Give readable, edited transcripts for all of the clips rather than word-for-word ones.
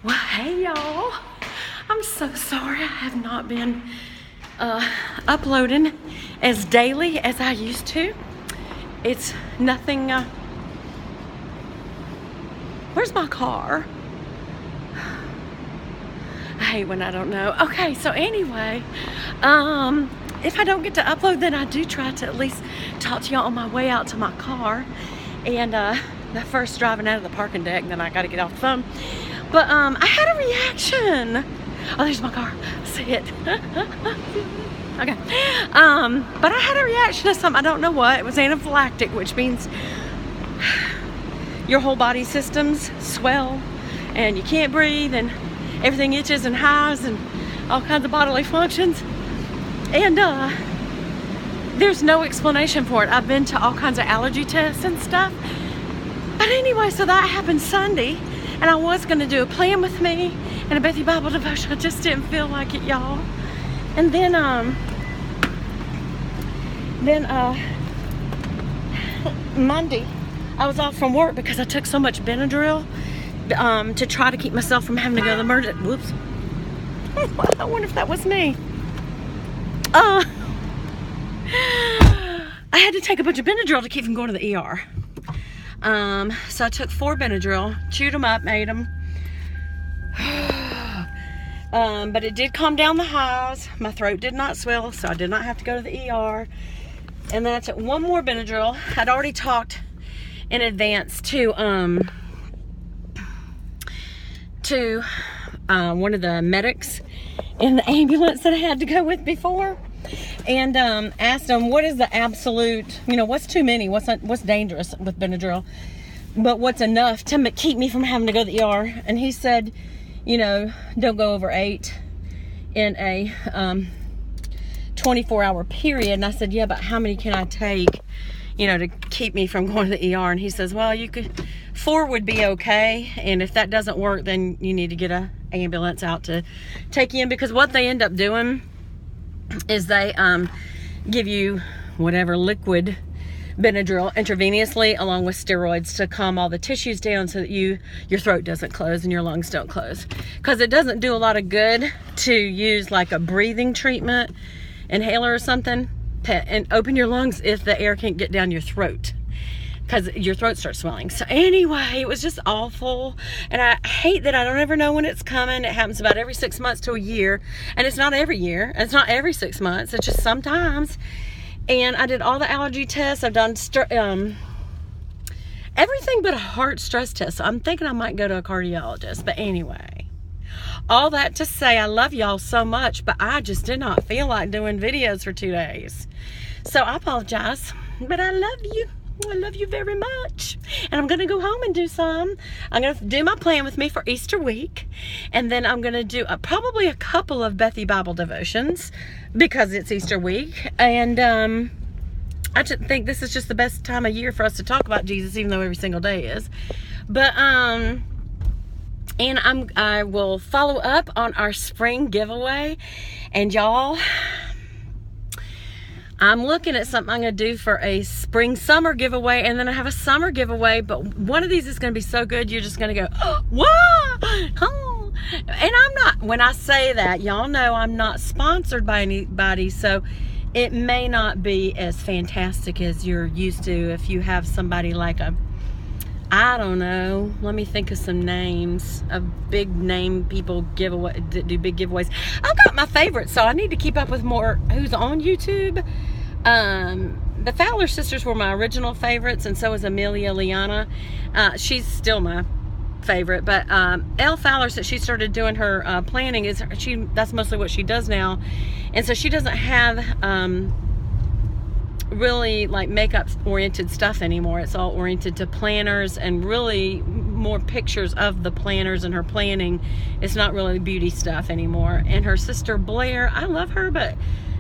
Well, hey y'all. I'm so sorry I have not been uploading as daily as I used to. It's nothing. Where's my car? I hate when I don't know. Okay, so anyway, if I don't get to upload, then I do try to at least talk to y'all on my way out to my car. And the first driving out of the parking deck, then I got to get off the phone. But I had a reaction. Oh, there's my car. See it. Okay. But I had a reaction to something. I don't know what. It was anaphylactic, which means your whole body systems swell and you can't breathe and everything itches and highs and all kinds of bodily functions. And there's no explanation for it. I've been to all kinds of allergy tests and stuff. But anyway, so that happened Sunday. And I was going to do a plan with me and a Bethy Bible devotion. I just didn't feel like it, y'all. And then Monday, I was off from work because I took so much Benadryl to try to keep myself from having to go to the emergency. Whoops. I wonder if that was me. I had to take a bunch of Benadryl to keep from going to the ER. So I took 4 Benadryl, chewed them up, ate them. But it did calm down the highs. My throat did not swell, so I did not have to go to the ER. And then I took 1 more Benadryl. I'd already talked in advance to one of the medics in the ambulance that I had to go with before. And asked him, what is the absolute, what's too many, what's dangerous with Benadryl, but what's enough to keep me from having to go to the ER. And he said, don't go over 8 in a 24-hour period. And I said, yeah, but how many can I take, to keep me from going to the ER? And he says, well, 4 would be okay, and if that doesn't work, then you need to get an ambulance out to take you in, because what they end up doing is they give you whatever liquid Benadryl intravenously along with steroids to calm all the tissues down so that your throat doesn't close and your lungs don't close, because it doesn't do a lot of good to use like a breathing treatment, inhaler or something, and open your lungs if the air can't get down your throat, because your throat starts swelling. So anyway, it was just awful, and I hate that I don't ever know when it's coming. It happens about every 6 months to a year, and it's not every year, it's not every 6 months, it's just sometimes. And I did all the allergy tests. I've done everything but a heart stress test, so I'm thinking I might go to a cardiologist. But anyway, all that to say, I love y'all so much, but I just did not feel like doing videos for 2 days, so I apologize, but I love you. I love you very much. And I'm going to go home and do some. I'm going to do my plan with me for Easter week. And then I'm going to do probably a couple of Bethy Bible devotions because it's Easter week. And I just think this is just the best time of year for us to talk about Jesus, even though every single day is. But, and I will follow up on our spring giveaway. And y'all, I'm looking at something I'm going to do for a spring-summer giveaway, and then I have a summer giveaway, but one of these is going to be so good, you're just going to go, oh, wow! Oh. And I'm not, when I say that, y'all know I'm not sponsored by anybody, so it may not be as fantastic as you're used to if you have somebody like I don't know, let me think of some names of big name people that do big giveaways. I've got my favorites, so I need to keep up with more who's on YouTube. The Fowler sisters were my original favorites, and so is Amelia Liana. She's still my favorite, but Elle Fowler, since she started doing her planning, that's mostly what she does now, and so she doesn't have really like makeup oriented stuff anymore. It's all oriented to planners and really more pictures of the planners and her planning. It's not really beauty stuff anymore. And her sister Blair, I love her, but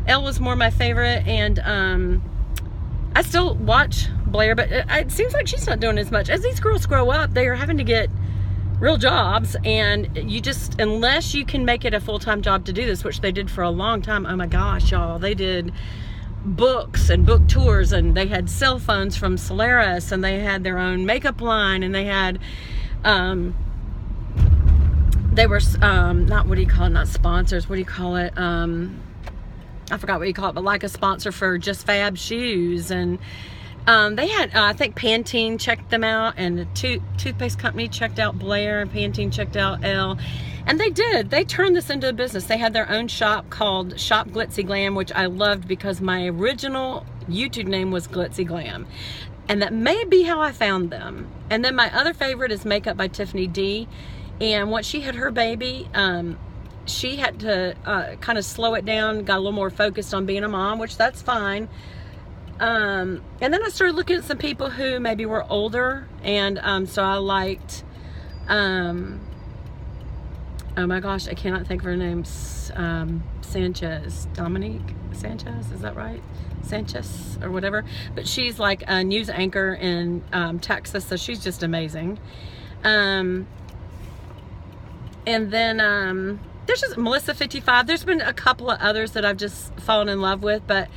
Elle was more my favorite. And I still watch Blair, but it seems like she's not doing as much. As these girls grow up, they are having to get real jobs, and you just, unless you can make it a full-time job to do this, which they did for a long time. Oh my gosh, y'all, they did books and book tours, and they had cell phones from Solaris, and they had their own makeup line, and they had they were not, what do you call it, not sponsors, what do you call it, I forgot what you call it, but like a sponsor for Just Fab shoes. And they had, I think Pantene checked them out, and the toothpaste company checked out Blair, and Pantene checked out Elle. And they turned this into a business. They had their own shop called Shop Glitzy Glam, which I loved because my original YouTube name was Glitzy Glam. And that may be how I found them. And then my other favorite is Makeup by Tiffany D. And once she had her baby, she had to kind of slow it down, got a little more focused on being a mom, which that's fine. And then I started looking at some people who maybe were older, and so I liked, oh my gosh, I cannot think of her name, Sanchez, Dominique Sanchez, is that right? Sanchez or whatever, but she's like a news anchor in Texas, so she's just amazing. And then there's just Melissa 55. There's been a couple of others that I've just fallen in love with, but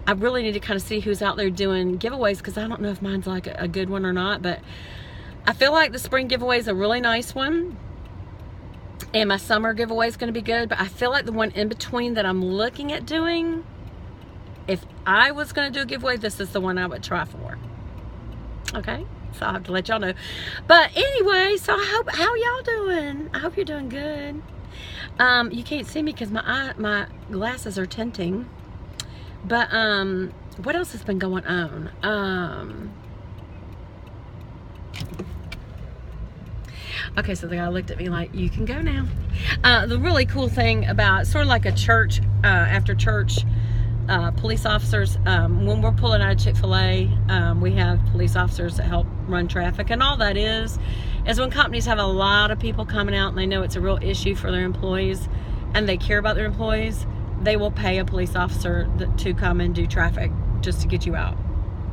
I really need to kind of see who's out there doing giveaways, because I don't know if mine's like a good one or not. But I feel like the spring giveaway is a really nice one, and my summer giveaway is going to be good. But I feel like the one in between that I'm looking at doing, if I was going to do a giveaway, this is the one I would try for. Okay, so I'll have to let y'all know. But anyway, so how y'all doing? I hope you're doing good. You can't see me because my glasses are tinting. But what else has been going on? Okay, so the guy looked at me like, you can go now. The really cool thing about, sort of like a church, after church, police officers, when we're pulling out of Chick-fil-A, we have police officers that help run traffic. And all that is when companies have a lot of people coming out and they know it's a real issue for their employees and they care about their employees, they will pay a police officer to come and do traffic just to get you out.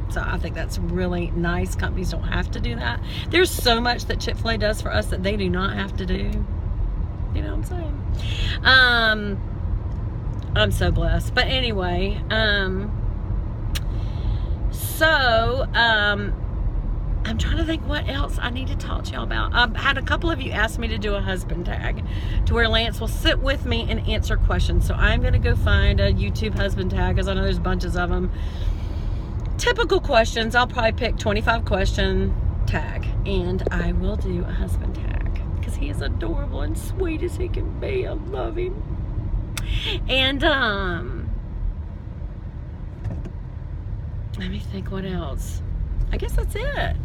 So I think that's really nice. Companies don't have to do that. There's so much that Chick-fil-A does for us that they do not have to do. You know what I'm saying? I'm so blessed. But anyway, I'm trying to think what else I need to talk to y'all about. I've had a couple of you ask me to do a husband tag, to where Lance will sit with me and answer questions. So I'm going to go find a YouTube husband tag, because I know there's bunches of them. Typical questions. I'll probably pick 25 question tag, and I will do a husband tag, because he is adorable and sweet as he can be. I love him. And let me think what else. I guess that's it.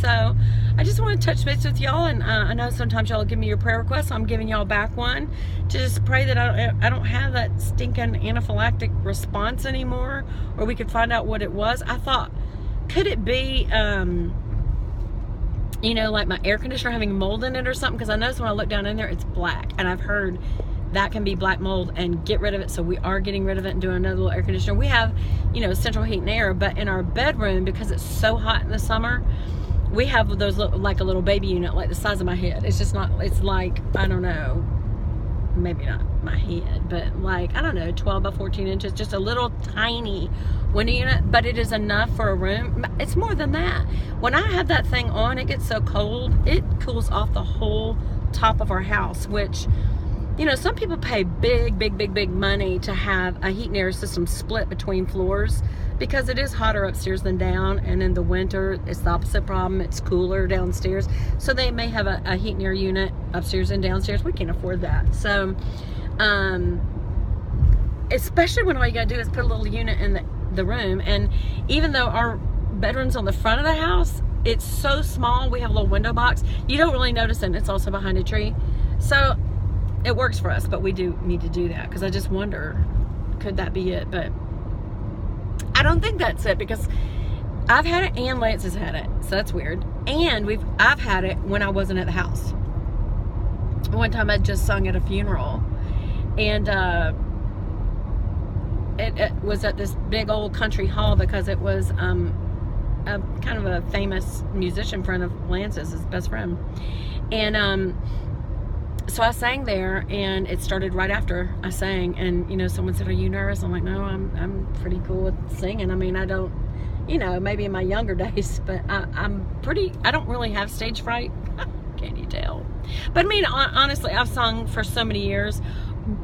So I just want to touch base with y'all, and I know sometimes y'all give me your prayer requests, so I'm giving y'all back one to just pray that I don't have that stinking anaphylactic response anymore, or we could find out what it was. I thought, could it be you know, like my air conditioner having mold in it or something? Because I noticed when I look down in there, it's black, and I've heard that can be black mold, and get rid of it. So we are getting rid of it and doing another little air conditioner. We have, you know, central heat and air, but in our bedroom, because it's so hot in the summer, we have those like a little baby unit, like the size of my head. It's just not, it's like, I don't know, maybe not my head, but like, I don't know, 12 by 14 inches, just a little tiny window unit, but it is enough for a room. It's more than that. When I have that thing on, it gets so cold, it cools off the whole top of our house, which, you know, some people pay big money to have a heat and air system split between floors, because it is hotter upstairs than down, and in the winter it's the opposite problem. It's cooler downstairs, so they may have a heat and air unit upstairs and downstairs. We can't afford that. So especially when all you gotta do is put a little unit in the room. And even though our bedroom's on the front of the house, it's so small, we have a little window box, you don't really notice it, and it's also behind a tree. So it works for us, but we do need to do that, because I just wonder, could that be it? But I don't think that's it, because I've had it and Lance has had it, so that's weird. And I've had it when I wasn't at the house. One time I just sung at a funeral, and it was at this big old country hall, because it was a kind of a famous musician friend of Lance's, his best friend. And so I sang there, and it started right after I sang. And, you know, someone said, "Are you nervous?" I'm like, "No, I'm pretty cool with singing. I mean, I don't, you know, maybe in my younger days, but I don't really have stage fright." can you tell? But I mean, honestly, I've sung for so many years.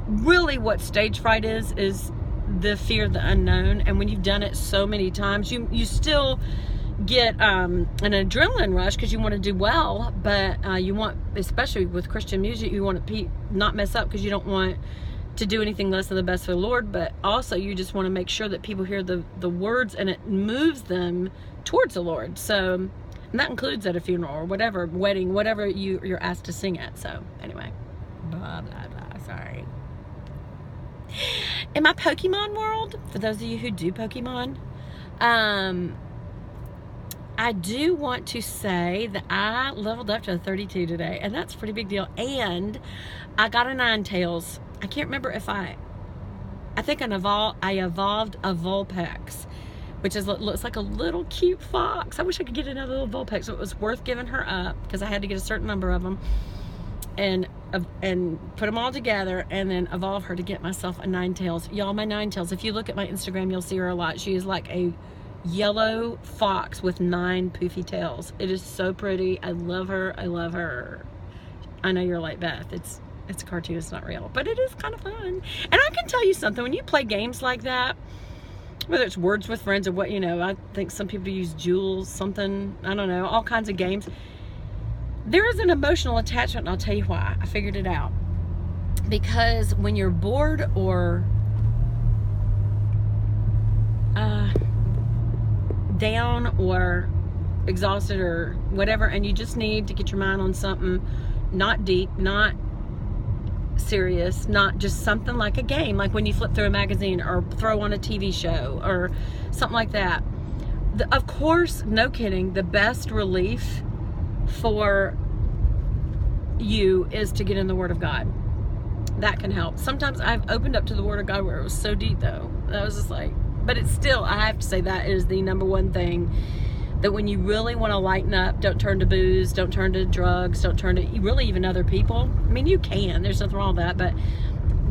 Really what stage fright is the fear of the unknown. And when you've done it so many times, you still get an adrenaline rush because you want to do well, but you want, especially with Christian music, you want to not mess up because you don't want to do anything less than the best for the Lord, but also you just want to make sure that people hear the words and it moves them towards the Lord. So, and that includes at a funeral or whatever, wedding, whatever you're asked to sing at. So anyway, blah, blah, blah, sorry. In my Pokemon world, for those of you who do Pokemon, I do want to say that I leveled up to a 32 today, and that's a pretty big deal. And I got a Ninetales. I can't remember if I think I evolved a Vulpix, which looks like a little cute fox. I wish I could get another little Vulpix, so it was worth giving her up because I had to get a certain number of them and put them all together and then evolve her to get myself a Ninetales. Y'all, my Ninetales, if you look at my Instagram, you'll see her a lot. She is like a yellow fox with 9 poofy tails. It is so pretty. I love her. I love her. I know you're like, Beth, it's a cartoon, it's not real, but it is kind of fun. And I can tell you something, when you play games like that, whether it's Words with Friends or what, I think some people use Jules, something, I don't know, all kinds of games. There is an emotional attachment, and I'll tell you why. I figured it out. Because when you're bored or down or exhausted or whatever, and you just need to get your mind on something not deep, not serious, not just something like a game, like when you flip through a magazine or throw on a TV show or something like that. Of course, no kidding, the best relief for you is to get in the Word of God. That can help. Sometimes I've opened up to the Word of God where it was so deep, though. I was just like, but it's still, I have to say, that is the number one thing, that when you really want to lighten up, don't turn to booze, don't turn to drugs, don't turn to really even other people. I mean, you can, there's nothing wrong with that,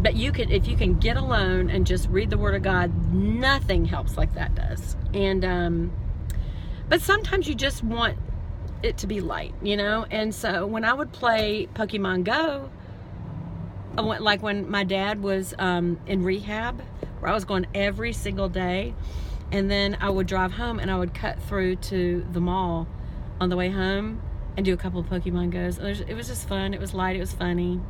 but you can, if you can get alone and just read the Word of God, nothing helps like that does. And but sometimes you just want it to be light, and so when I would play Pokemon Go, I went, like when my dad was in rehab, where I was going every single day, and then I would drive home and I would cut through to the mall on the way home and do a couple of Pokemon Goes. It was just fun. It was light. It was funny.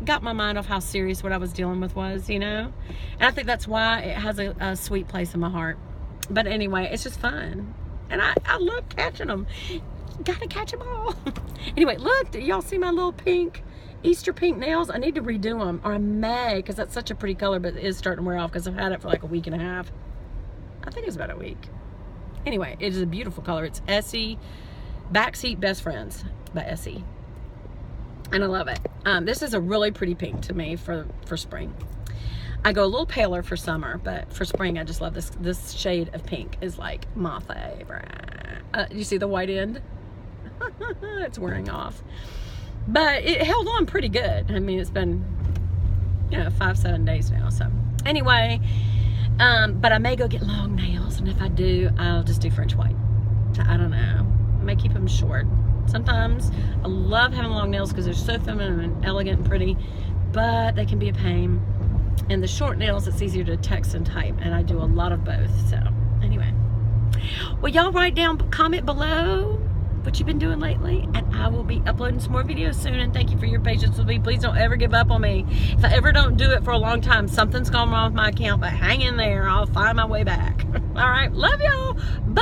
Got my mind off how serious what I was dealing with was, And I think that's why it has a sweet place in my heart. But anyway, it's just fun. And I love catching them. Gotta catch them all. Anyway, look, did y'all see my little pink Easter pink nails? I need to redo them, or I may, because that's such a pretty color, but it is starting to wear off because I've had it for like a week and a half. I think it's about a week. Anyway, it is a beautiful color. It's Essie Backseat Best Friends by Essie, and I love it. This is a really pretty pink to me for spring. I go a little paler for summer, but for spring I just love this shade of pink is like my favorite. You see the white end? It's wearing off. But it held on pretty good. I mean, it's been, 5-7 days now. So anyway, but I may go get long nails, and if I do, I'll just do French white. I don't know. I may keep them short. Sometimes I love having long nails because they're so feminine and elegant and pretty, but they can be a pain. And the short nails, it's easier to text and type, and I do a lot of both. So anyway, well, y'all write down, comment below what you've been doing lately, and I will be uploading some more videos soon. And thank you for your patience with me. Please don't ever give up on me. If I ever don't do it for a long time, something's gone wrong with my account, but hang in there. I'll find my way back. All right, love y'all. Bye.